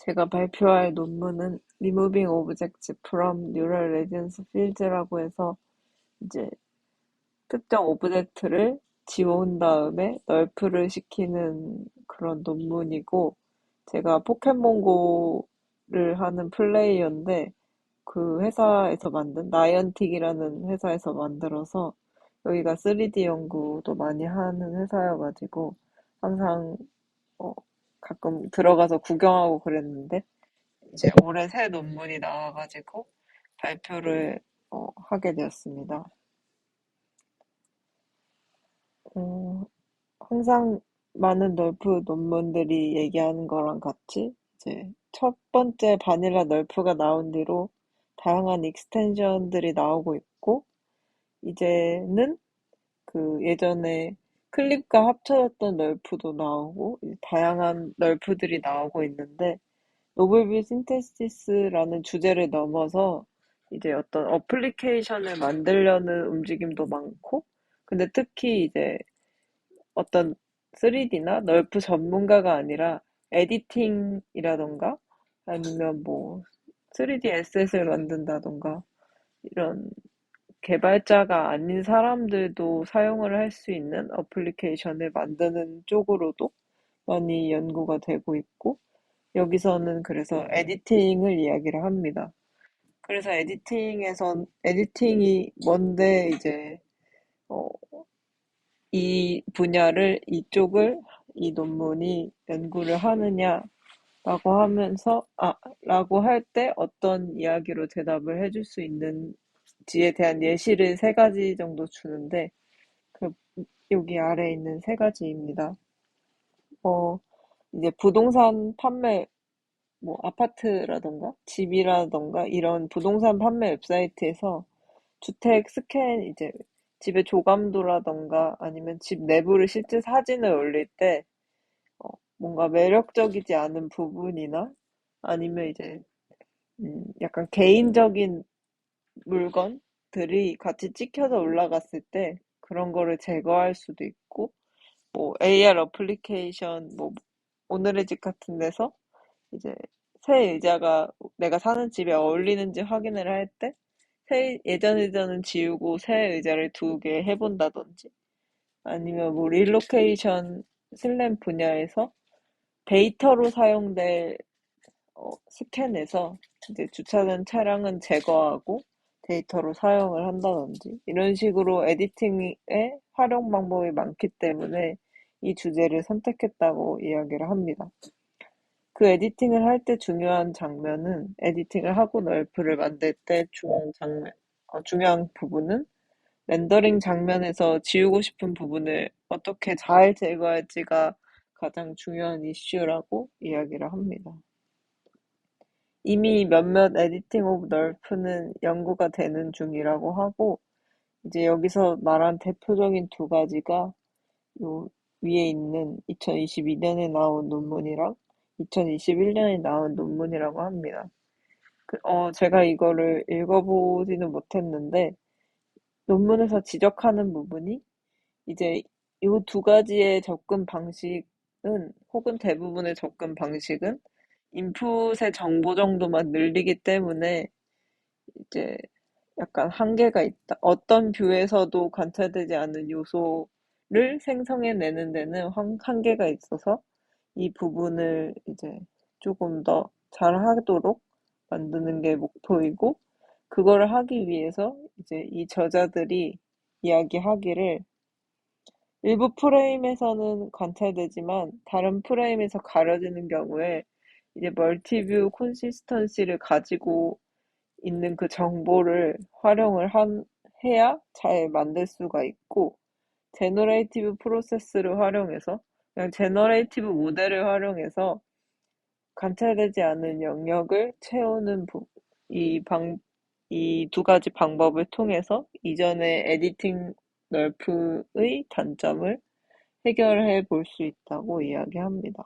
제가 발표할 논문은 Removing Objects from Neural Resonance Fields라고 해서 이제 특정 오브젝트를 지워온 다음에 널프를 시키는 그런 논문이고, 제가 포켓몬고를 하는 플레이어인데 그 회사에서 만든 나이언틱이라는 회사에서 만들어서, 여기가 3D 연구도 많이 하는 회사여가지고 항상 어, 가끔 들어가서 구경하고 그랬는데, 이제 올해 새 논문이 나와가지고 발표를 하게 되었습니다. 어, 항상 많은 널프 논문들이 얘기하는 거랑 같이 이제 첫 번째 바닐라 널프가 나온 뒤로 다양한 익스텐션들이 나오고 있고, 이제는 그 예전에 클립과 합쳐졌던 널프도 나오고 다양한 널프들이 나오고 있는데, 노블뷰 신테시스라는 주제를 넘어서 이제 어떤 어플리케이션을 만들려는 움직임도 많고, 근데 특히 이제 어떤 3D나 널프 전문가가 아니라 에디팅이라던가 아니면 뭐 3D 에셋을 만든다던가 이런 개발자가 아닌 사람들도 사용을 할 수 있는 어플리케이션을 만드는 쪽으로도 많이 연구가 되고 있고, 여기서는 그래서 에디팅을 이야기를 합니다. 그래서 에디팅이 뭔데 이제 어, 이 논문이 연구를 하느냐라고 라고 할 때 어떤 이야기로 대답을 해줄 수 있는지에 대한 예시를 세 가지 정도 주는데, 그, 여기 아래에 있는 세 가지입니다. 어, 이제 부동산 판매, 뭐, 아파트라던가 집이라던가 이런 부동산 판매 웹사이트에서 주택 스캔, 이제 집의 조감도라던가 아니면 집 내부를 실제 사진을 올릴 때 어, 뭔가 매력적이지 않은 부분이나 아니면 이제 약간 개인적인 물건들이 같이 찍혀서 올라갔을 때 그런 거를 제거할 수도 있고, 뭐 AR 어플리케이션, 뭐 오늘의 집 같은 데서 이제 새 의자가 내가 사는 집에 어울리는지 확인을 할 때 예전 의자는 지우고 새 의자를 두 개 해본다든지, 아니면 뭐 릴로케이션 슬램 분야에서 데이터로 사용될 스캔해서 이제 주차된 차량은 제거하고 데이터로 사용을 한다든지, 이런 식으로 에디팅의 활용 방법이 많기 때문에 이 주제를 선택했다고 이야기를 합니다. 그 에디팅을 할 때 중요한 장면은, 에디팅을 하고 널프를 만들 때 중요한 부분은 렌더링 장면에서 지우고 싶은 부분을 어떻게 잘 제거할지가 가장 중요한 이슈라고 이야기를 합니다. 이미 몇몇 에디팅 오브 널프는 연구가 되는 중이라고 하고, 이제 여기서 말한 대표적인 두 가지가 요 위에 있는 2022년에 나온 논문이랑 2021년에 나온 논문이라고 합니다. 제가 이거를 읽어보지는 못했는데, 논문에서 지적하는 부분이 이제 이 두 가지의 접근 방식은, 혹은 대부분의 접근 방식은 인풋의 정보 정도만 늘리기 때문에 이제 약간 한계가 있다. 어떤 뷰에서도 관찰되지 않은 요소를 생성해내는 데는 한계가 있어서 이 부분을 이제 조금 더 잘하도록 만드는 게 목표이고, 그거를 하기 위해서 이제 이 저자들이 이야기하기를, 일부 프레임에서는 관찰되지만 다른 프레임에서 가려지는 경우에 이제 멀티뷰 콘시스턴시를 가지고 있는 그 정보를 해야 잘 만들 수가 있고, 제너레이티브 프로세스를 활용해서, 그냥 제너레이티브 모델을 활용해서 관찰되지 않은 영역을 채우는 이 두 가지 방법을 통해서 이전의 에디팅 널프의 단점을 해결해 볼 수 있다고 이야기합니다.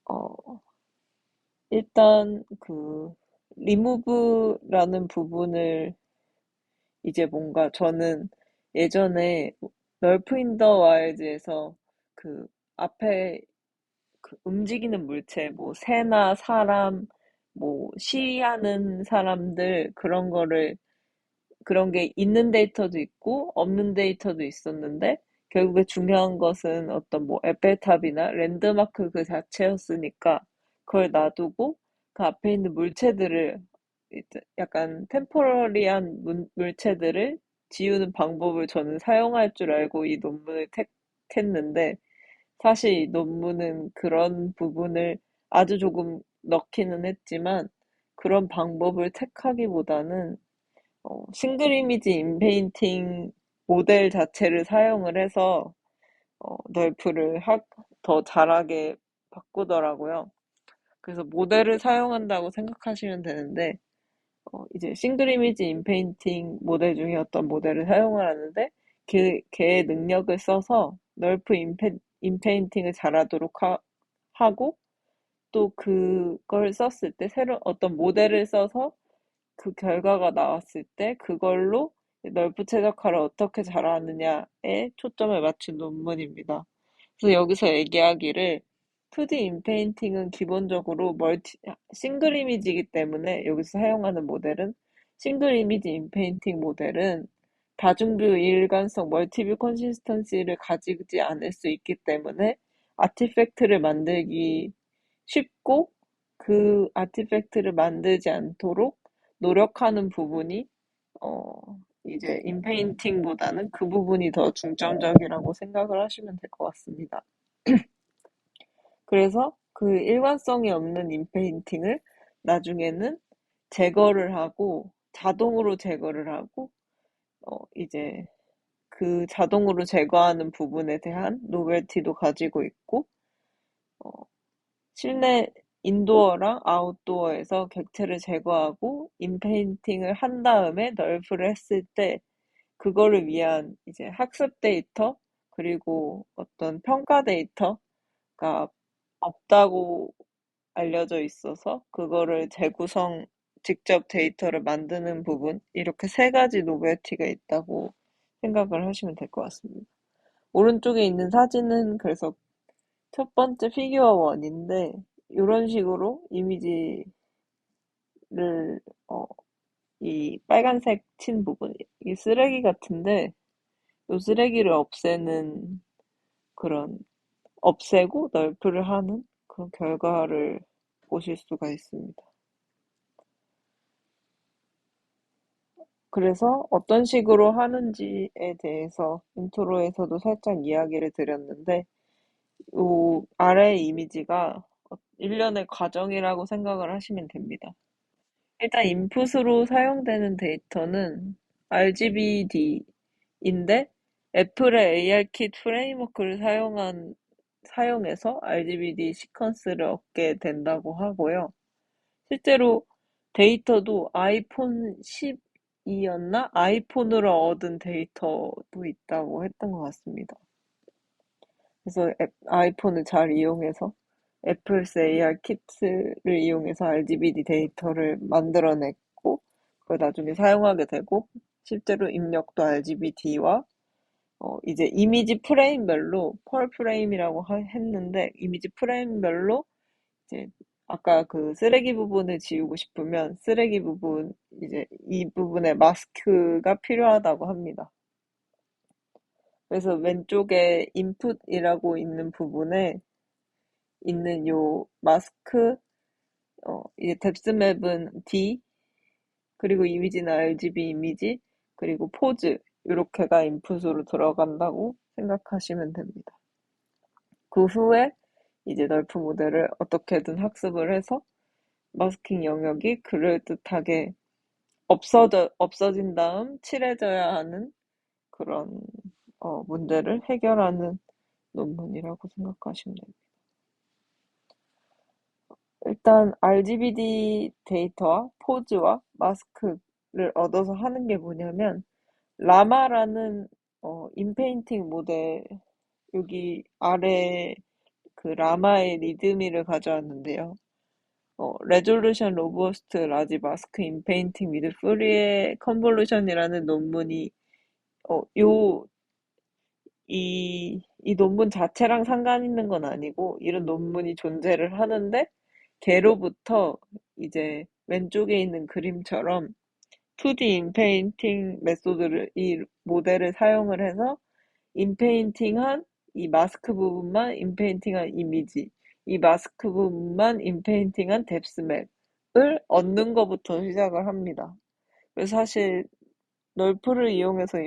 어, 일단 리무브라는 부분을, 이제 뭔가 저는 예전에 널프 인 더 와일드에서 그 앞에 그 움직이는 물체, 뭐 새나 사람, 뭐 시위하는 사람들 그런 게 있는 데이터도 있고 없는 데이터도 있었는데 결국에 중요한 것은 어떤 뭐 에펠탑이나 랜드마크 그 자체였으니까 그걸 놔두고 그 앞에 있는 물체들을 이제 약간 템포러리한 물체들을 지우는 방법을 저는 사용할 줄 알고 이 논문을 택했는데 사실 이 논문은 그런 부분을 아주 조금 넣기는 했지만 그런 방법을 택하기보다는 싱글 이미지 인페인팅 모델 자체를 사용을 해서 널프를 더 잘하게 바꾸더라고요. 그래서 모델을 사용한다고 생각하시면 되는데 이제 싱글 이미지 인페인팅 모델 중에 어떤 모델을 사용을 하는데 걔의 능력을 써서 널프 인페인팅을 잘하도록 하고 또 그걸 썼을 때 새로 어떤 모델을 써서 그 결과가 나왔을 때 그걸로 널프 최적화를 어떻게 잘하느냐에 초점을 맞춘 논문입니다. 그래서 여기서 얘기하기를 2D 인페인팅은 기본적으로 싱글 이미지이기 때문에 여기서 사용하는 모델은 싱글 이미지 인페인팅 모델은 다중뷰 일관성 멀티뷰 컨시스턴시를 가지지 않을 수 있기 때문에 아티팩트를 만들기 쉽고 그 아티팩트를 만들지 않도록 노력하는 부분이 이제 인페인팅보다는 그 부분이 더 중점적이라고 생각을 하시면 될 것 같습니다. 그래서 그 일관성이 없는 인페인팅을 나중에는 제거를 하고 자동으로 제거를 하고 이제 그 자동으로 제거하는 부분에 대한 노벨티도 가지고 있고 어, 실내 인도어랑 아웃도어에서 객체를 제거하고 인페인팅을 한 다음에 널프를 했을 때 그거를 위한 이제 학습 데이터 그리고 어떤 평가 데이터가 없다고 알려져 있어서 그거를 재구성 직접 데이터를 만드는 부분 이렇게 세 가지 노벨티가 있다고 생각을 하시면 될 것 같습니다. 오른쪽에 있는 사진은 그래서 첫 번째 피규어 원인데 이런 식으로 이미지를 어, 이 빨간색 친 부분 이 쓰레기 같은데 이 쓰레기를 없애는 그런 없애고 널프를 하는 그런 결과를 보실 수가 있습니다. 그래서 어떤 식으로 하는지에 대해서 인트로에서도 살짝 이야기를 드렸는데 이 아래 이미지가 일련의 과정이라고 생각을 하시면 됩니다. 일단 인풋으로 사용되는 데이터는 RGBD인데 애플의 ARKit 프레임워크를 사용해서 RGBD 시퀀스를 얻게 된다고 하고요. 실제로 데이터도 아이폰 12였나? 아이폰으로 얻은 데이터도 있다고 했던 것 같습니다. 그래서 아이폰을 잘 이용해서 애플스 AR 키트를 이용해서 RGBD 데이터를 만들어냈고 그걸 나중에 사용하게 되고 실제로 입력도 RGBD와 이제 이미지 프레임별로 펄 프레임이라고 했는데 이미지 프레임별로 이제 아까 그 쓰레기 부분을 지우고 싶으면 쓰레기 부분 이제 이 부분에 마스크가 필요하다고 합니다. 그래서 왼쪽에 인풋이라고 있는 부분에 있는 요 마스크 이제 뎁스맵은 D 그리고 이미지는 RGB 이미지 그리고 포즈 요렇게가 인풋으로 들어간다고 생각하시면 됩니다. 그 후에 이제 널프 모델을 어떻게든 학습을 해서 마스킹 영역이 그럴듯하게 없어진 다음 칠해져야 하는 그런 문제를 해결하는 논문이라고 생각하시면 됩니다. 일단 RGBD 데이터와 포즈와 마스크를 얻어서 하는 게 뭐냐면 라마라는 인페인팅 모델 여기 아래 그 라마의 리드미를 가져왔는데요. 레졸루션 로버스트 라지 마스크 인페인팅 위드 프리에 컨볼루션이라는 논문이 요 이 이 논문 자체랑 상관 있는 건 아니고 이런 논문이 존재를 하는데 걔로부터 이제 왼쪽에 있는 그림처럼 2D 인페인팅 메소드를 이 모델을 사용을 해서 인페인팅한 이 마스크 부분만 인페인팅한 이미지, 이 마스크 부분만 인페인팅한 뎁스맵을 얻는 것부터 시작을 합니다. 그래서 사실 널프를 이용해서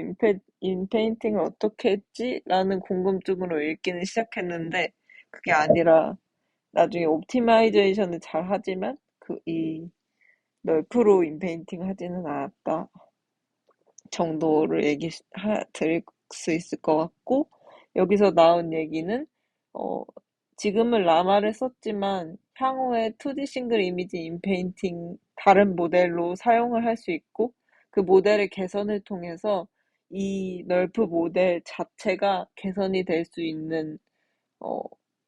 인페인팅을 어떻게 했지? 라는 궁금증으로 읽기는 시작했는데 그게 아니라 나중에 옵티마이제이션을 잘 하지만 이 널프로 인페인팅 하지는 않았다 정도를 드릴 수 있을 것 같고, 여기서 나온 얘기는, 어, 지금은 라마를 썼지만, 향후에 2D 싱글 이미지 인페인팅 다른 모델로 사용을 할 수 있고, 그 모델의 개선을 통해서 이 널프 모델 자체가 개선이 될 수 있는, 어,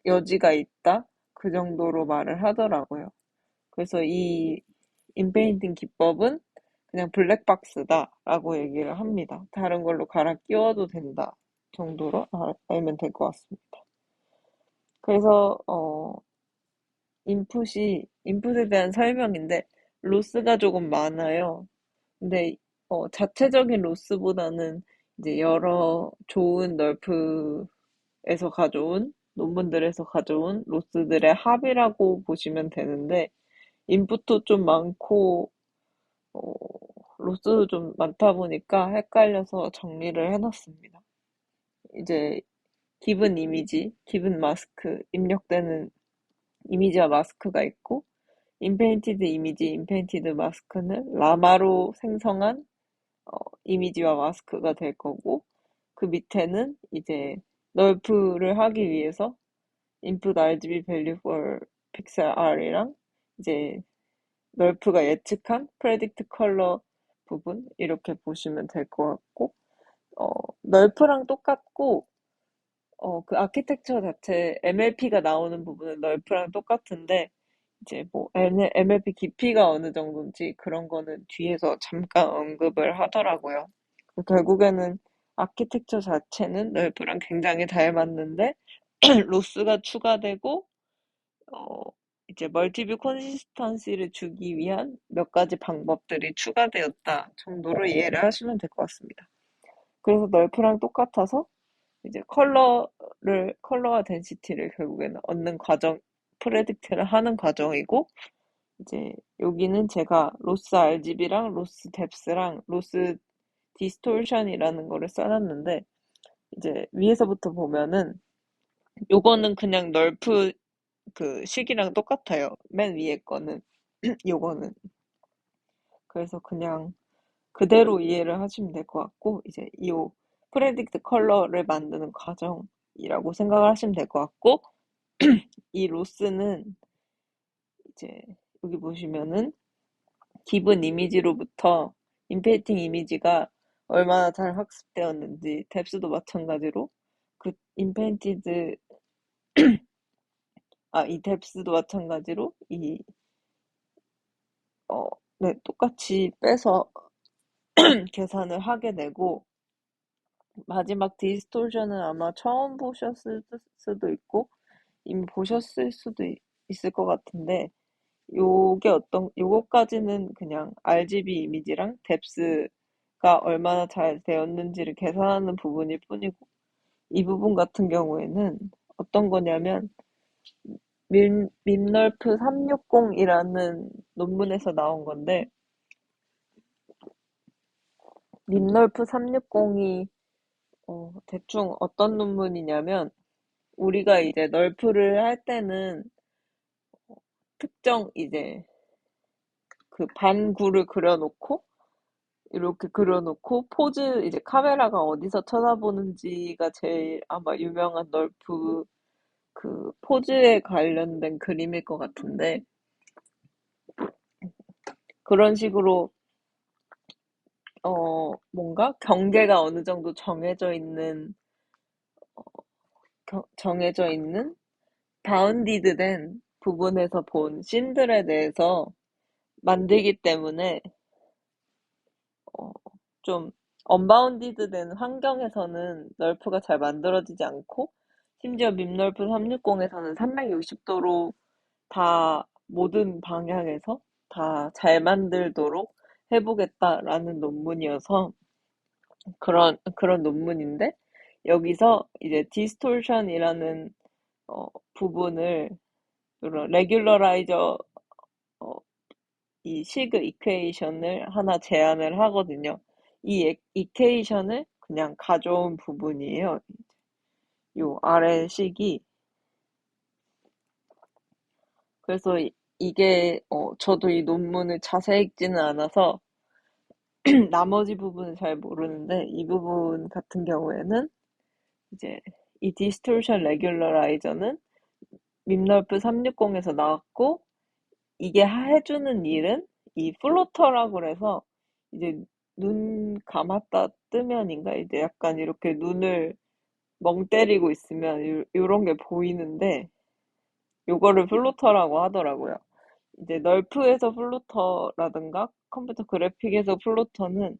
여지가 있다? 그 정도로 말을 하더라고요. 그래서 이 인페인팅 기법은 그냥 블랙박스다라고 얘기를 합니다. 다른 걸로 갈아 끼워도 된다 정도로 알면 될 것 같습니다. 그래서 인풋에 대한 설명인데 로스가 조금 많아요. 근데 자체적인 로스보다는 이제 여러 좋은 널프에서 가져온 논문들에서 가져온 로스들의 합이라고 보시면 되는데 인풋도 좀 많고 어, 로스도 좀 많다 보니까 헷갈려서 정리를 해놨습니다. 이제 기본 이미지, 기본 마스크, 입력되는 이미지와 마스크가 있고 인페인티드 이미지, 인페인티드 마스크는 라마로 생성한 이미지와 마스크가 될 거고 그 밑에는 이제 널프를 하기 위해서 input RGB value for pixel R이랑 이제 널프가 예측한 predict color 부분 이렇게 보시면 될 것 같고 어, 널프랑 똑같고 그 아키텍처 자체 MLP가 나오는 부분은 널프랑 똑같은데 이제 뭐 MLP 깊이가 어느 정도인지 그런 거는 뒤에서 잠깐 언급을 하더라고요. 결국에는 아키텍처 자체는 널프랑 굉장히 닮았는데 로스가 추가되고 어, 이제 멀티뷰 콘시스턴시를 주기 위한 몇 가지 방법들이 추가되었다 정도로 이해를 하시면 될 것 같습니다. 그래서 널프랑 똑같아서 이제 컬러와 덴시티를 결국에는 얻는 과정, 프레딕트를 하는 과정이고, 이제 여기는 제가 로스 RGB랑 로스 뎁스랑 로스 디스토션이라는 거를 써놨는데, 이제 위에서부터 보면은 요거는 그냥 널프 그 식이랑 똑같아요. 맨 위에 거는 요거는 그래서 그냥 그대로 이해를 하시면 될 것 같고 이제 이 프레딕트 컬러를 만드는 과정이라고 생각을 하시면 될 것 같고 이 로스는 이제 여기 보시면은 기본 이미지로부터 인페이팅 이미지가 얼마나 잘 학습되었는지 뎁스도 마찬가지로 그 인페인티드 이 뎁스도 마찬가지로 네, 똑같이 빼서 계산을 하게 되고 마지막 디스토션은 아마 처음 보셨을 수도 있고 이미 보셨을 수도 있을 것 같은데 요거까지는 그냥 RGB 이미지랑 뎁스가 얼마나 잘 되었는지를 계산하는 부분일 뿐이고 이 부분 같은 경우에는 어떤 거냐면 민널프 360이라는 논문에서 나온 건데 민널프 360이 대충 어떤 논문이냐면 우리가 이제 널프를 할 때는 특정 이제 그 반구를 그려놓고 이렇게 그려놓고 포즈 이제 카메라가 어디서 쳐다보는지가 제일 아마 유명한 널프 그 포즈에 관련된 그림일 것 같은데 그런 식으로 뭔가 경계가 어느 정도 정해져 있는 바운디드 된 부분에서 본 씬들에 대해서 만들기 때문에 어, 좀 언바운디드 된 환경에서는 널프가 잘 만들어지지 않고 심지어 밉넓은 360에서는 360도로 다 모든 방향에서 다 잘 만들도록 해보겠다라는 논문이어서 그런 논문인데 여기서 이제 디스토션이라는 부분을 이런 레귤러라이저 어, 이 시그 이퀘이션을 하나 제안을 하거든요. 이 이퀘이션을 그냥 가져온 부분이에요. 요 아래 식이 그래서 이게 저도 이 논문을 자세히 읽지는 않아서 나머지 부분은 잘 모르는데 이 부분 같은 경우에는 이제 이 디스토션 레귤러라이저는 밈널프 360에서 나왔고 이게 해주는 일은 이 플로터라고 그래서 이제 눈 감았다 뜨면인가 이제 약간 이렇게 눈을 멍 때리고 있으면 요런 게 보이는데 요거를 플로터라고 하더라고요. 이제 널프에서 플로터라든가 컴퓨터 그래픽에서 플로터는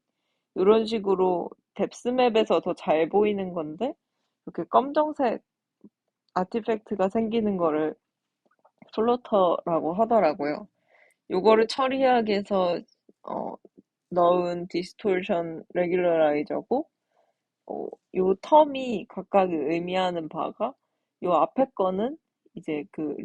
이런 식으로 뎁스맵에서 더 잘 보이는 건데 이렇게 검정색 아티팩트가 생기는 거를 플로터라고 하더라고요. 요거를 처리하기 위해서 어, 넣은 디스토션 레귤러라이저고 요 텀이 각각 의미하는 바가 요 앞에 거는 이제 그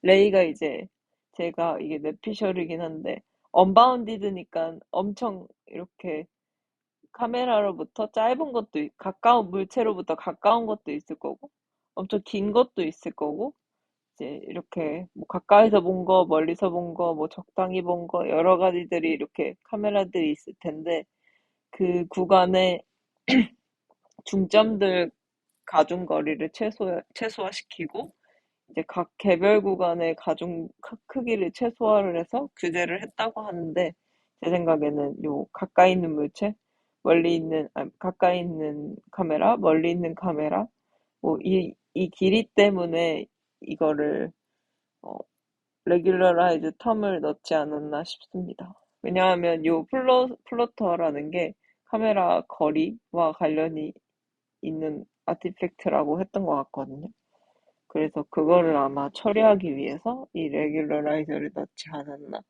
레이가 이제 제가 이게 넷피셜이긴 한데 언바운디드니까 엄청 이렇게 카메라로부터 짧은 것도 가까운 물체로부터 가까운 것도 있을 거고 엄청 긴 것도 있을 거고 이제 이렇게 뭐 가까이서 본 거, 멀리서 본 거, 뭐 적당히 본 거 여러 가지들이 이렇게 카메라들이 있을 텐데 그 구간에 중점들 가중 거리를 최소화시키고 이제 각 개별 구간의 가중 크기를 최소화를 해서 규제를 했다고 하는데 제 생각에는 요 가까이 있는 물체, 가까이 있는 카메라, 멀리 있는 카메라 뭐 이 길이 때문에 이거를 어, 레귤러라이즈 텀을 넣지 않았나 싶습니다. 왜냐하면 요 플로터라는 게 카메라 거리와 관련이 있는 아티팩트라고 했던 것 같거든요. 그래서 그거를 아마 처리하기 위해서 이 레귤러라이저를 넣지 않았나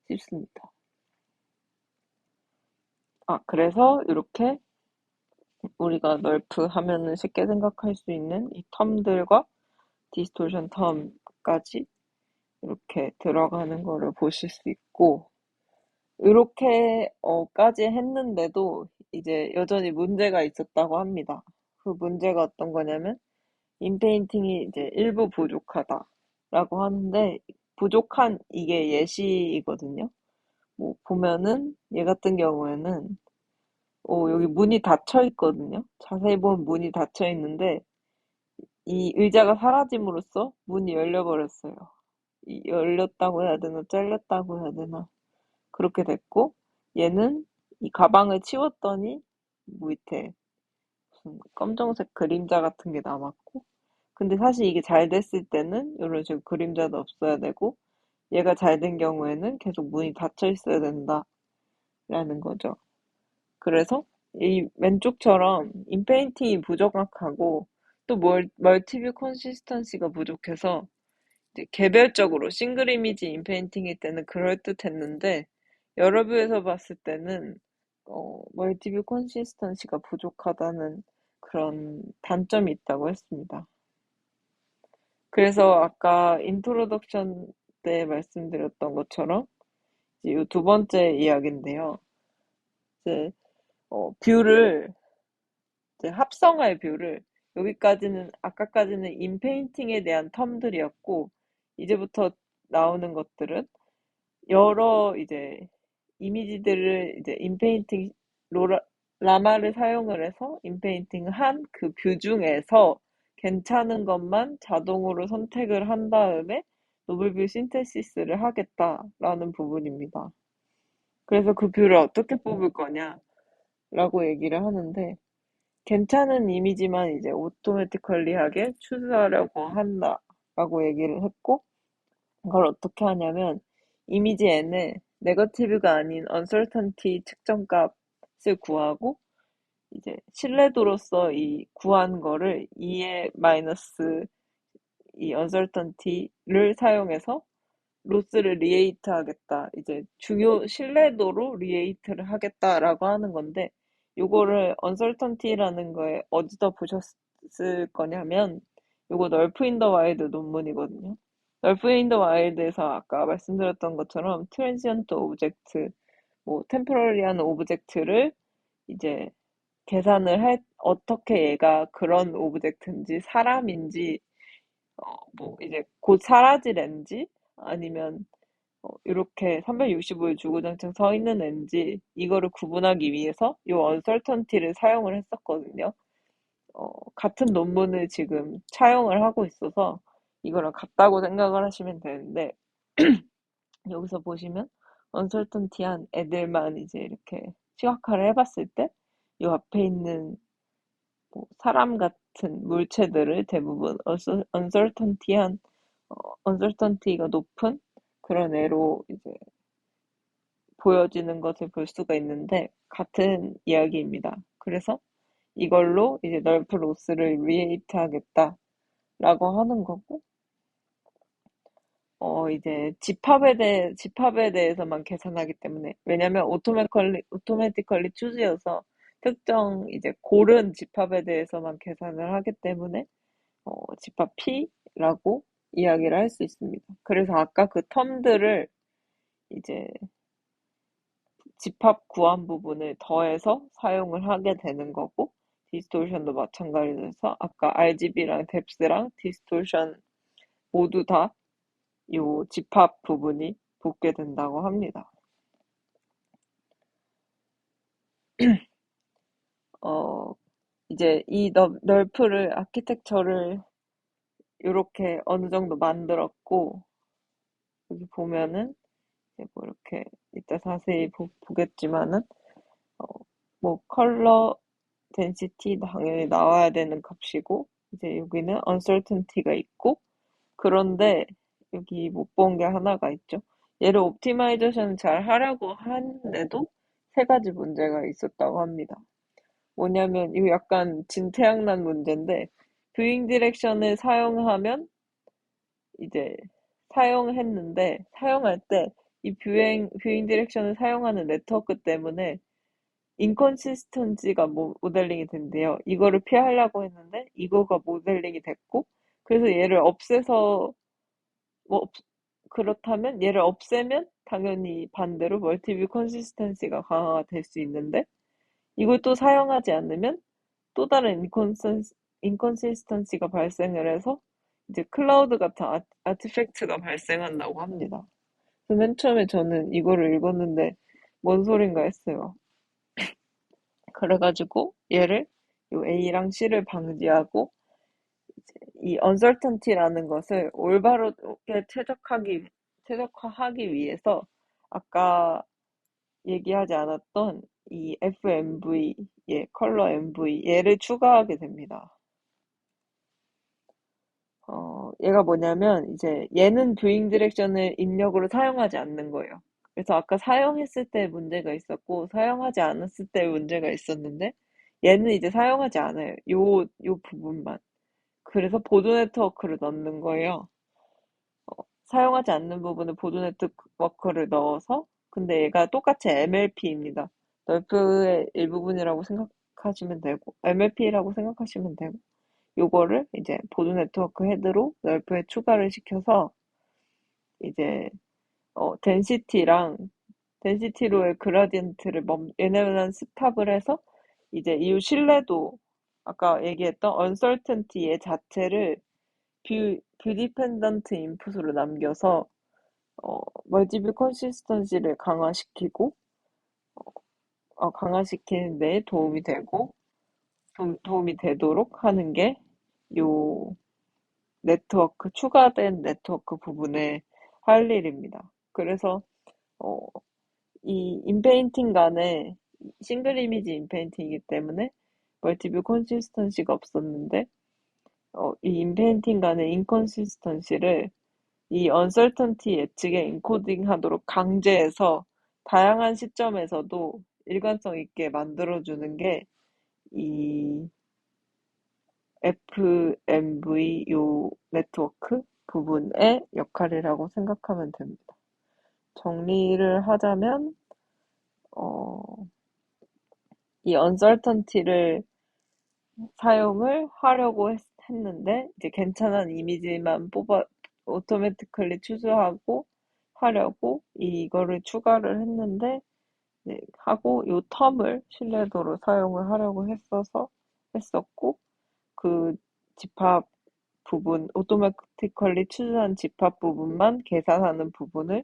싶습니다. 그래서 이렇게 우리가 널프 하면은 쉽게 생각할 수 있는 이 텀들과 디스토션 텀까지 이렇게 들어가는 거를 보실 수 있고, 이렇게 까지 했는데도 이제 여전히 문제가 있었다고 합니다. 그 문제가 어떤 거냐면 인페인팅이 이제 일부 부족하다라고 하는데 부족한 이게 예시이거든요. 뭐 보면은 얘 같은 경우에는 여기 문이 닫혀 있거든요. 자세히 보면 문이 닫혀 있는데 이 의자가 사라짐으로써 문이 열려버렸어요. 열렸다고 해야 되나 잘렸다고 해야 되나 그렇게 됐고 얘는 이 가방을 치웠더니 밑에 무슨 검정색 그림자 같은 게 남았고 근데 사실 이게 잘 됐을 때는 이런 식으로 그림자도 없어야 되고 얘가 잘 된 경우에는 계속 문이 닫혀 있어야 된다라는 거죠. 그래서 이 왼쪽처럼 인페인팅이 부정확하고 또 멀티뷰 컨시스턴시가 부족해서 이제 개별적으로 싱글 이미지 인페인팅일 때는 그럴듯했는데 여러 뷰에서 봤을 때는 멀티뷰 컨시스턴시가 부족하다는 그런 단점이 있다고 했습니다. 그래서 아까 인트로덕션 때 말씀드렸던 것처럼 이제 이두 번째 이야기인데요. 이제 뷰를 이제 합성할 뷰를 여기까지는 아까까지는 인페인팅에 대한 텀들이었고 이제부터 나오는 것들은 여러 이제 이미지들을 이제 인페인팅 라마를 사용을 해서 인페인팅을 한 그 뷰 중에서 괜찮은 것만 자동으로 선택을 한 다음에 노블뷰 신테시스를 하겠다라는 부분입니다. 그래서 그 뷰를 어떻게 뽑을 거냐라고 얘기를 하는데 괜찮은 이미지만 이제 오토매티컬리하게 추스하려고 한다라고 얘기를 했고 그걸 어떻게 하냐면 이미지 n에 네거티브가 아닌 uncertainty 측정값을 구하고 이제 신뢰도로서 이 구한 거를 2의 마이너스 이 uncertainty를 사용해서 로스를 리에이트 하겠다. 이제 중요 신뢰도로 리에이트를 하겠다라고 하는 건데, 요거를 uncertainty라는 거에 어디서 보셨을 거냐면, 요거 널프 인 더 와일드 논문이거든요. 널프 인 더 와일드에서 아까 말씀드렸던 것처럼 트랜지언트 오브젝트, 뭐 템포러리한 오브젝트를 이제 어떻게 얘가 그런 오브젝트인지 사람인지 뭐 이제 곧 사라질 앤지 아니면 이렇게 365일 주구장창 서 있는 앤지 이거를 구분하기 위해서 이 언설턴티를 사용을 했었거든요. 같은 논문을 지금 차용을 하고 있어서 이거랑 같다고 생각을 하시면 되는데 여기서 보시면 언설턴티한 애들만 이제 이렇게 시각화를 해봤을 때 이 앞에 있는 뭐 사람 같은 물체들을 대부분 언설턴티한 언설턴티가 높은 그런 애로 이제 보여지는 것을 볼 수가 있는데 같은 이야기입니다. 그래서 이걸로 이제 널프 로스를 리에이트 하겠다라고 하는 거고 이제 집합에 대해서만 계산하기 때문에 왜냐면 오토매티컬리 추즈여서 특정 이제 고른 집합에 대해서만 계산을 하기 때문에 집합 P라고 이야기를 할 수 있습니다. 그래서 아까 그 텀들을 이제 집합 구한 부분을 더해서 사용을 하게 되는 거고, 디스토션도 마찬가지로서 아까 RGB랑 뎁스랑 디스토션 모두 다 요 집합 부분이 붙게 된다고 합니다. 어, 이제 이 널프를 아키텍처를 이렇게 어느 정도 만들었고, 여기 보면은 이제 뭐 이렇게 이따 자세히 보겠지만은 어, 뭐 컬러 density 당연히 나와야 되는 값이고 이제 여기는 uncertainty가 있고 그런데 여기 못 본 게 하나가 있죠. 얘를 옵티마이제이션 잘 하려고 하는데도 세 가지 문제가 있었다고 합니다. 뭐냐면 이거 약간 진퇴양난 문제인데 뷰잉 디렉션을 사용하면 이제 사용했는데 사용할 때 이 뷰잉 디렉션을 사용하는 네트워크 때문에 인컨시스턴지가 모델링이 된대요. 이거를 피하려고 했는데 이거가 모델링이 됐고 그래서 얘를 없애서 뭐 그렇다면 얘를 없애면 당연히 반대로 멀티뷰 컨시스턴시가 강화가 될 수 있는데 이걸 또 사용하지 않으면 또 다른 인컨시스턴시가 발생을 해서 이제 클라우드 같은 아티팩트가 발생한다고 합니다. 그래서 맨 처음에 저는 이거를 읽었는데 뭔 소린가 했어요. 그래가지고 얘를 요 A랑 C를 방지하고 이 uncertainty라는 것을 올바르게 최적화하기 위해서 아까 얘기하지 않았던 이 FMV, 예, 컬러 MV 얘를 추가하게 됩니다. 얘가 뭐냐면 이제 얘는 뷰잉 디렉션을 입력으로 사용하지 않는 거예요. 그래서 아까 사용했을 때 문제가 있었고 사용하지 않았을 때 문제가 있었는데 얘는 이제 사용하지 않아요. 요 부분만. 그래서 보도 네트워크를 넣는 거예요. 사용하지 않는 부분을 보도 네트워크를 넣어서 근데 얘가 똑같이 MLP입니다. 널프의 일부분이라고 생각하시면 되고 MLP라고 생각하시면 되고 요거를 이제 보도 네트워크 헤드로 널프에 추가를 시켜서 이제 덴시티랑 덴시티로의 그라디언트를 얘네는 스탑을 해서 이제 이후 신뢰도 아까 얘기했던 uncertainty 얘 자체를 뷰디펜던트 인풋으로 남겨서 멀티뷰 컨시스턴시를 강화시키는 데 도움이 되고 도움이 되도록 하는 게 요 추가된 네트워크 부분에 할 일입니다. 그래서 어, 이 인페인팅 간에 싱글 이미지 인페인팅이기 때문에 멀티뷰 컨시스턴시가 없었는데 이 인페인팅 간의 인컨시스턴시를 이 uncertainty 예측에 인코딩하도록 강제해서 다양한 시점에서도 일관성 있게 만들어주는 게 이 FMV 요 네트워크 부분의 역할이라고 생각하면 됩니다. 정리를 하자면, 어, 이 uncertainty를 사용을 하려고 했는데, 이제 괜찮은 이미지만 오토매티컬리 추수하고 하려고 이거를 추가를 했는데, 네, 하고 요 텀을 신뢰도로 사용을 하려고 했었고, 그 집합 부분, 오토매티컬리 추산한 집합 부분만 계산하는 부분을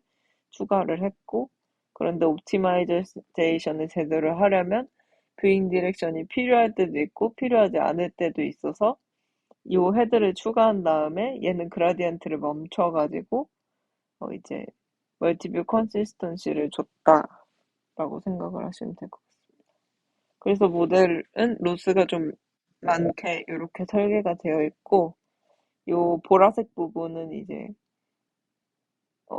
추가를 했고, 그런데 옵티마이제이션을 제대로 하려면 뷰잉 디렉션이 필요할 때도 있고 필요하지 않을 때도 있어서 이 헤드를 추가한 다음에 얘는 그라디언트를 멈춰가지고 이제 멀티뷰 컨시스턴시를 줬다라고 생각을 하시면 될 것 같습니다. 그래서 모델은 로스가 좀 많게 이렇게 설계가 되어 있고 요 보라색 부분은 이제 어,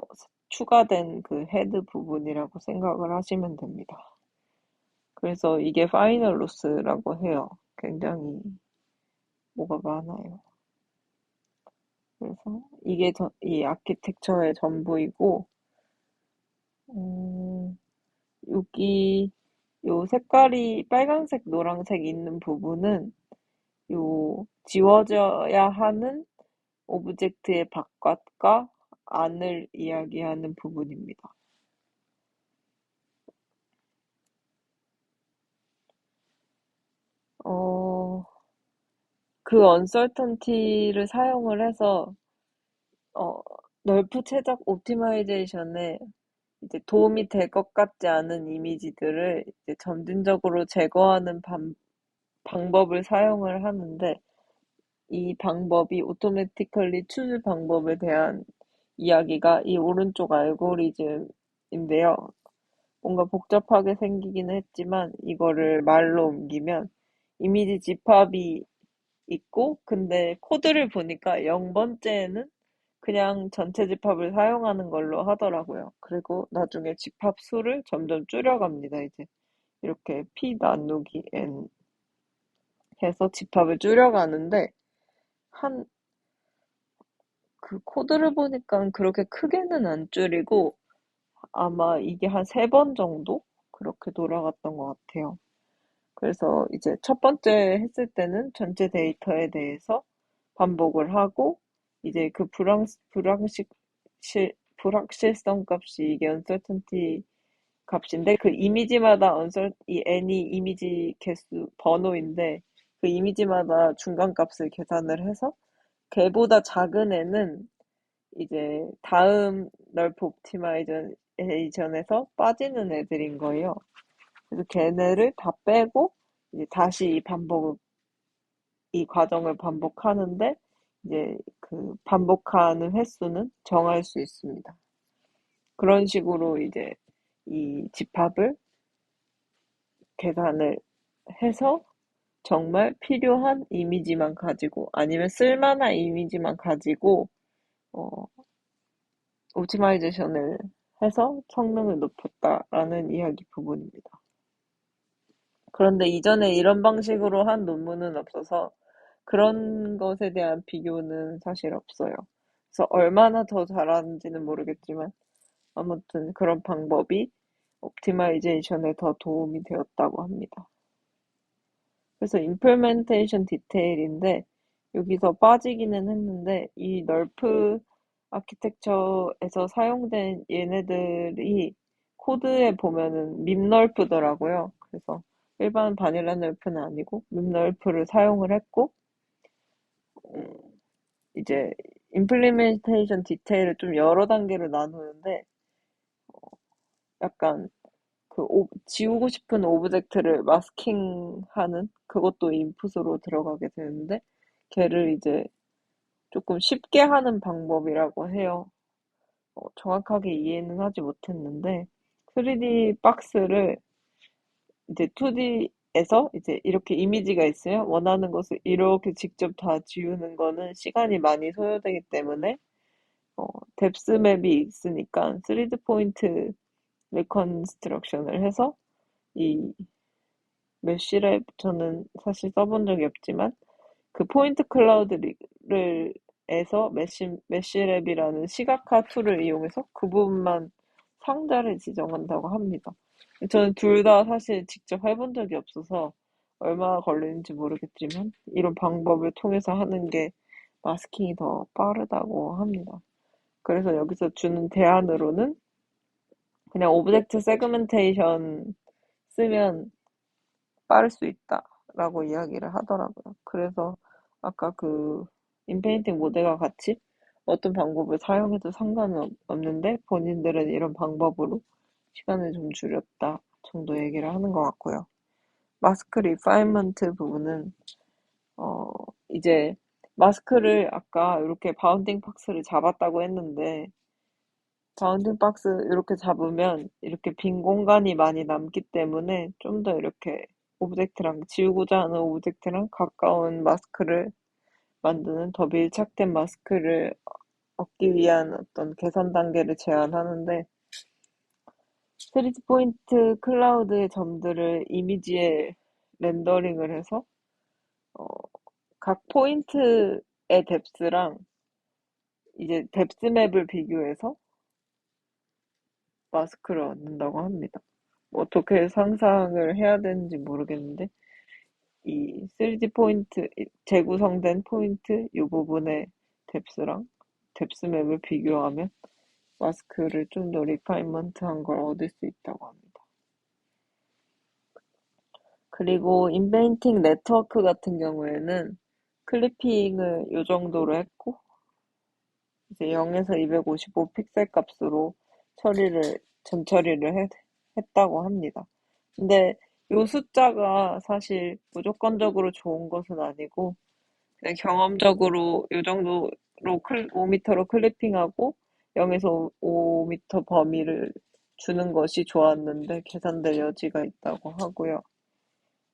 추가된 그 헤드 부분이라고 생각을 하시면 됩니다. 그래서 이게 파이널 로스라고 해요. 굉장히 뭐가 많아요. 그래서 이게 이 아키텍처의 전부이고, 음, 여기 요 색깔이 빨간색, 노란색 있는 부분은 요 지워져야 하는 오브젝트의 바깥과 안을 이야기하는 부분입니다. 어, 그 언설턴티를 사용을 해서 어, 널프 최적 옵티마이제이션에 이제 도움이 될 것 같지 않은 이미지들을 이제 점진적으로 제거하는 방법을 사용을 하는데 이 방법이 오토매티컬리 추출 방법에 대한 이야기가 이 오른쪽 알고리즘인데요. 뭔가 복잡하게 생기기는 했지만 이거를 말로 옮기면 이미지 집합이 있고 근데 코드를 보니까 0번째는 그냥 전체 집합을 사용하는 걸로 하더라고요. 그리고 나중에 집합 수를 점점 줄여갑니다. 이제 이렇게 P 나누기 N 해서 집합을 줄여가는데 한 그 코드를 보니까 그렇게 크게는 안 줄이고 아마 이게 한 3번 정도 그렇게 돌아갔던 것 같아요. 그래서 이제 첫 번째 했을 때는 전체 데이터에 대해서 반복을 하고 이제 그 불확실성 값이 이게 uncertainty 값인데 그 이미지마다 이 n이 이미지 개수 번호인데 그 이미지마다 중간 값을 계산을 해서 걔보다 작은 애는 이제 다음 널프 옵티마이제이션에서 빠지는 애들인 거예요. 그래서 걔네를 다 빼고 이제 다시 이 과정을 반복하는데 이제 그 반복하는 횟수는 정할 수 있습니다. 그런 식으로 이제 이 집합을 계산을 해서 정말 필요한 이미지만 가지고 아니면 쓸만한 이미지만 가지고 어, 옵티마이제이션을 해서 성능을 높였다라는 이야기 부분입니다. 그런데 이전에 이런 방식으로 한 논문은 없어서 그런 것에 대한 비교는 사실 없어요. 그래서 얼마나 더 잘하는지는 모르겠지만 아무튼 그런 방법이 옵티마이제이션에 더 도움이 되었다고 합니다. 그래서 implementation 디테일인데 여기서 빠지기는 했는데 이 널프 아키텍처에서 사용된 얘네들이 코드에 보면은 밈널프더라고요. 그래서 일반 바닐라 널프는 아니고 밈널프를 사용을 했고 음, 이제 implementation 디테일을 좀 여러 단계로 나누는데 약간 지우고 싶은 오브젝트를 마스킹하는 그것도 인풋으로 들어가게 되는데 걔를 이제 조금 쉽게 하는 방법이라고 해요. 정확하게 이해는 하지 못했는데 3D 박스를 이제 2D에서 이제 이렇게 이미지가 있으면 원하는 것을 이렇게 직접 다 지우는 거는 시간이 많이 소요되기 때문에 뎁스 맵이 있으니까 3D 포인트 리컨스트럭션을 해서 이 메쉬랩 저는 사실 써본 적이 없지만 그 포인트 클라우드를 에서 메쉬랩이라는 시각화 툴을 이용해서 그 부분만 상자를 지정한다고 합니다. 저는 둘 다 사실 직접 해본 적이 없어서 얼마나 걸리는지 모르겠지만 이런 방법을 통해서 하는 게 마스킹이 더 빠르다고 합니다. 그래서 여기서 주는 대안으로는 그냥 오브젝트 세그멘테이션 쓰면 빠를 수 있다라고 이야기를 하더라고요. 그래서 아까 그 인페인팅 모델과 같이 어떤 방법을 사용해도 상관은 없는데 본인들은 이런 방법으로 시간을 좀 줄였다 정도 얘기를 하는 것 같고요. 마스크 리파인먼트 부분은 어 이제 마스크를 아까 이렇게 바운딩 박스를 잡았다고 했는데 바운딩 박스 이렇게 잡으면 이렇게 빈 공간이 많이 남기 때문에 좀 더 이렇게 오브젝트랑 지우고자 하는 오브젝트랑 가까운 마스크를 만드는 더 밀착된 마스크를 얻기 위한 어떤 개선 단계를 제안하는데 3D 포인트 클라우드의 점들을 이미지에 렌더링을 해서 어, 각 포인트의 뎁스랑 이제 뎁스 맵을 비교해서 마스크를 얻는다고 합니다. 뭐 어떻게 상상을 해야 되는지 모르겠는데 이 3D 포인트 재구성된 포인트 이 부분의 뎁스랑 뎁스 맵을 비교하면 마스크를 좀 더 리파인먼트한 걸 얻을 수 있다고 합니다. 그리고 인베인팅 네트워크 같은 경우에는 클리핑을 이 정도로 했고 이제 0에서 255 픽셀 값으로 전 처리를 했다고 합니다. 근데 이 숫자가 사실 무조건적으로 좋은 것은 아니고 그냥 경험적으로 이 정도로 5m로 클리핑하고 0에서 5m 범위를 주는 것이 좋았는데 개선될 여지가 있다고 하고요.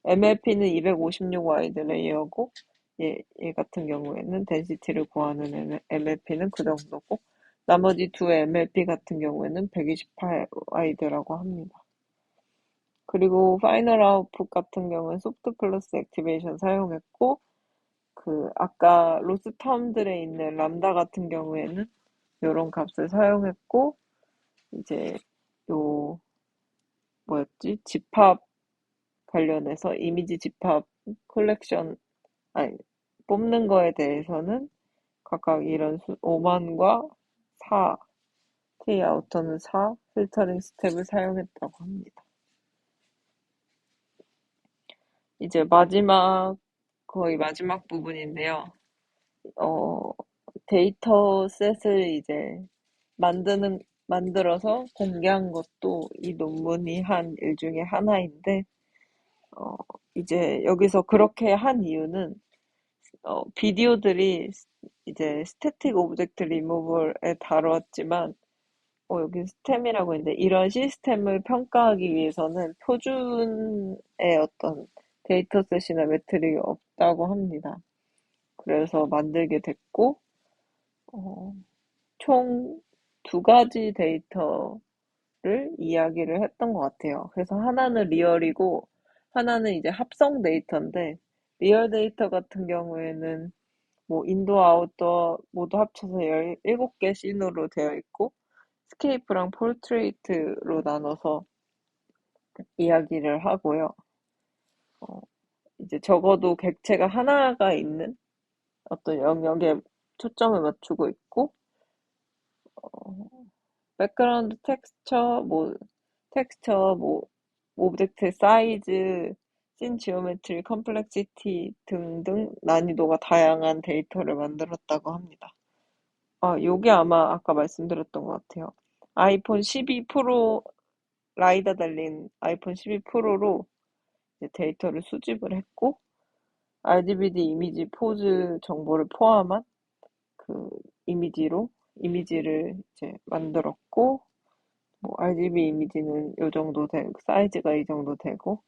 MLP는 256 와이드 레이어고 얘 같은 경우에는 덴시티를 구하는 MLP는 그 정도고 나머지 두 MLP 같은 경우에는 128 와이드라고 합니다. 그리고 파이널 아웃풋 같은 경우는 소프트 플러스 액티베이션 사용했고 그 아까 로스 텀들에 있는 람다 같은 경우에는 이런 값을 사용했고 이제 요 뭐였지? 집합 관련해서 이미지 집합 컬렉션 아니 뽑는 거에 대해서는 각각 이런 5만과 4, K아우터는 4, 필터링 스텝을 사용했다고 합니다. 이제 거의 마지막 부분인데요. 어, 데이터셋을 이제 만들어서 공개한 것도 이 논문이 한 일 중에 하나인데, 어, 이제 여기서 그렇게 한 이유는, 비디오들이 이제 스태틱 오브젝트 리무벌에 다루었지만, 여기 스템이라고 했는데, 이런 시스템을 평가하기 위해서는 표준의 어떤 데이터셋이나 매트릭이 없다고 합니다. 그래서 만들게 됐고, 어, 총 두 가지 데이터를 이야기를 했던 것 같아요. 그래서 하나는 리얼이고, 하나는 이제 합성 데이터인데, 리얼 데이터 같은 경우에는 뭐 인도어, 아웃도어 모두 합쳐서 17개 씬으로 되어 있고, 스케이프랑 폴트레이트로 나눠서 이야기를 하고요. 어, 이제 적어도 객체가 하나가 있는 어떤 영역에 초점을 맞추고 있고, 어, 백그라운드 텍스처, 오브젝트 사이즈, 씬 지오메트리, 컴플렉시티 등등 난이도가 다양한 데이터를 만들었다고 합니다. 요게 아마 아까 말씀드렸던 것 같아요. 아이폰 12 프로, 라이다 달린 아이폰 12 프로로 데이터를 수집을 했고, RGBD 이미지 포즈 정보를 포함한 그 이미지를 이제 만들었고, 뭐 RGB 이미지는 요 정도 되고 사이즈가 이 정도 되고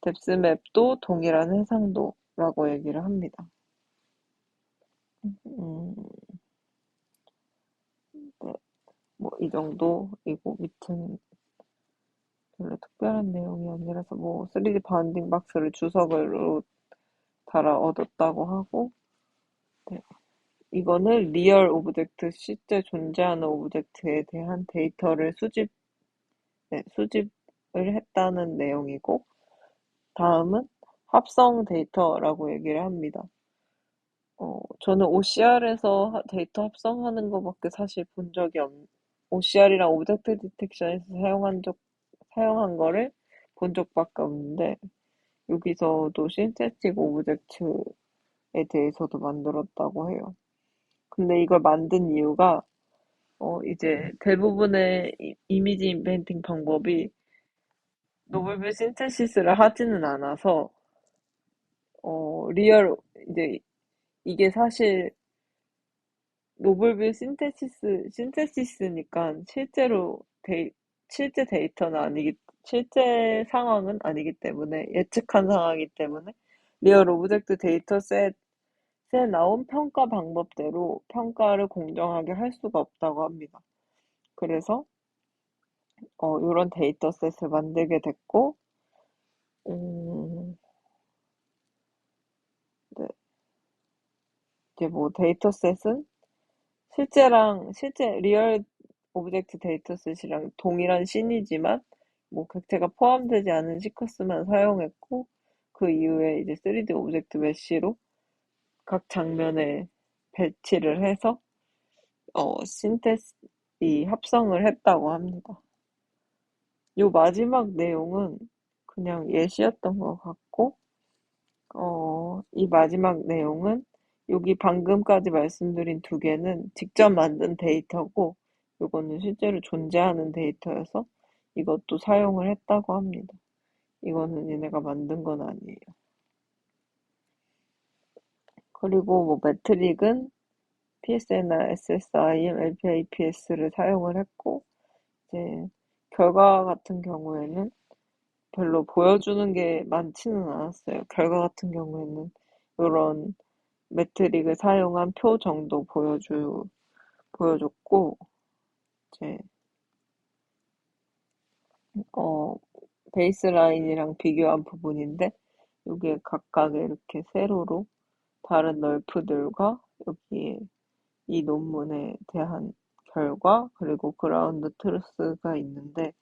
뎁스맵도 동일한 해상도라고 얘기를 합니다. 음, 네, 뭐 이 정도이고 밑은 별로 특별한 내용이 아니라서 뭐 3D 바운딩 박스를 주석으로 달아 얻었다고 하고, 네. 이거는 리얼 오브젝트, 실제 존재하는 오브젝트에 대한 데이터를 수집을 했다는 내용이고, 다음은 합성 데이터라고 얘기를 합니다. 저는 OCR에서 데이터 합성하는 거밖에 사실 본 적이 OCR이랑 오브젝트 디텍션에서 사용한 거를 본 적밖에 없는데, 여기서도 신세틱 오브젝트에 대해서도 만들었다고 해요. 근데 이걸 만든 이유가, 이제 대부분의 이미지 인펜팅 방법이 노블뷰 신테시스를 하지는 않아서, 리얼, 이제 이게 사실 노블뷰 신테시스니까 실제 데이터는 실제 상황은 아니기 때문에, 예측한 상황이기 때문에, 리얼 오브젝트 데이터셋에 나온 평가 방법대로 평가를 공정하게 할 수가 없다고 합니다. 그래서, 이런 데이터셋을 만들게 됐고, 음, 네. 이제 뭐 데이터셋은 실제 리얼 오브젝트 데이터셋이랑 동일한 씬이지만 뭐 객체가 포함되지 않은 시커스만 사용했고, 그 이후에 이제 3D 오브젝트 메쉬로 각 장면에 배치를 해서 이 합성을 했다고 합니다. 요 마지막 내용은 그냥 예시였던 것 같고, 이 마지막 내용은 여기 방금까지 말씀드린 두 개는 직접 만든 데이터고, 요거는 실제로 존재하는 데이터여서 이것도 사용을 했다고 합니다. 이거는 얘네가 만든 건 아니에요. 그리고 뭐 매트릭은 PSNR, SSIM, LPIPS를 사용을 했고, 이제 결과 같은 경우에는 별로 보여주는 게 많지는 않았어요. 결과 같은 경우에는 이런 매트릭을 사용한 표 정도 보여줬고, 이제, 어, 베이스라인이랑 비교한 부분인데, 여기에 각각 이렇게 세로로 다른 널프들과 여기에 이 논문에 대한 결과, 그리고 그라운드 트루스가 있는데,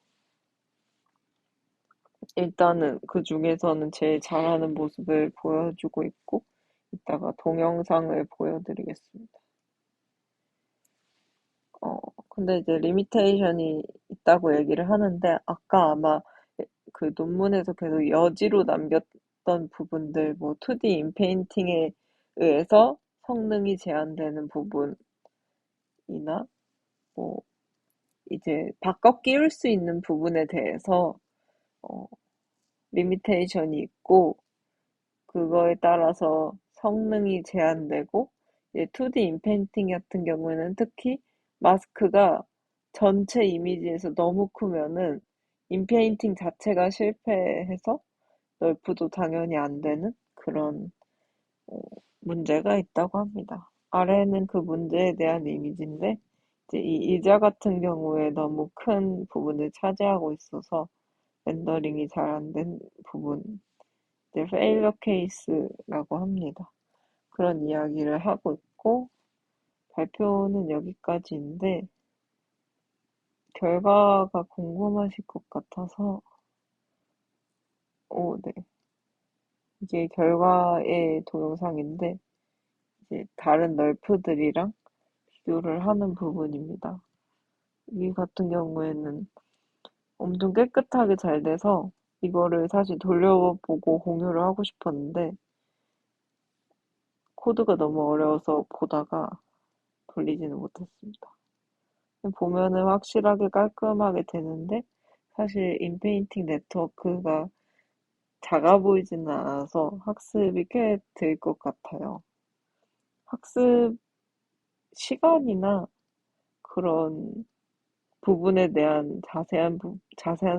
일단은 그 중에서는 제일 잘하는 모습을 보여주고 있고, 이따가 동영상을 보여드리겠습니다. 어, 근데 이제 리미테이션이 있다고 얘기를 하는데, 아까 아마 그 논문에서 계속 여지로 남겼던 부분들, 뭐 2D 인페인팅에 의해서 성능이 제한되는 부분이나, 뭐 이제 바꿔 끼울 수 있는 부분에 대해서 어, 리미테이션이 있고, 그거에 따라서 성능이 제한되고, 이제 2D 인페인팅 같은 경우에는 특히 마스크가 전체 이미지에서 너무 크면은 인페인팅 자체가 실패해서 널프도 당연히 안 되는 그런 어, 문제가 있다고 합니다. 아래는 그 문제에 대한 이미지인데, 이제 이 의자 같은 경우에 너무 큰 부분을 차지하고 있어서 렌더링이 잘 안 된 부분, 이제 페일러 케이스라고 합니다. 그런 이야기를 하고 있고, 발표는 여기까지인데, 결과가 궁금하실 것 같아서, 네. 이게 결과의 동영상인데, 이제 다른 널프들이랑 비교를 하는 부분입니다. 이 같은 경우에는 엄청 깨끗하게 잘 돼서 이거를 사실 돌려보고 공유를 하고 싶었는데, 코드가 너무 어려워서 보다가 돌리지는 못했습니다. 보면은 확실하게 깔끔하게 되는데, 사실 인페인팅 네트워크가 작아 보이지는 않아서 학습이 꽤 될 것 같아요. 학습 시간이나 그런 부분에 대한 자세한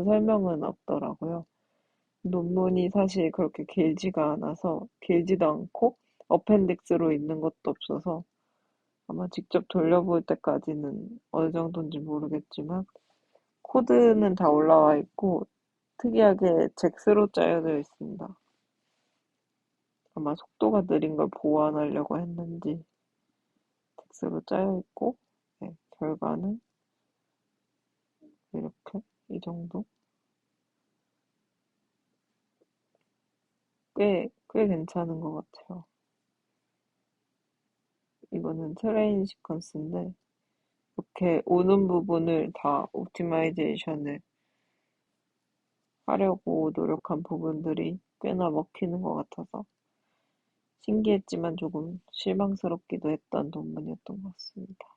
설명은 없더라고요. 논문이 사실 그렇게 길지도 않고, 어펜딕스로 있는 것도 없어서, 아마 직접 돌려볼 때까지는 어느 정도인지 모르겠지만, 코드는 다 올라와 있고, 특이하게 잭스로 짜여져 있습니다. 아마 속도가 느린 걸 보완하려고 했는지 잭스로 짜여 있고, 네, 결과는 이렇게, 이 정도? 꽤 괜찮은 것 같아요. 이거는 트레인 시퀀스인데, 이렇게 오는 부분을 다 옵티마이제이션을 하려고 노력한 부분들이 꽤나 먹히는 것 같아서 신기했지만 조금 실망스럽기도 했던 논문이었던 것 같습니다.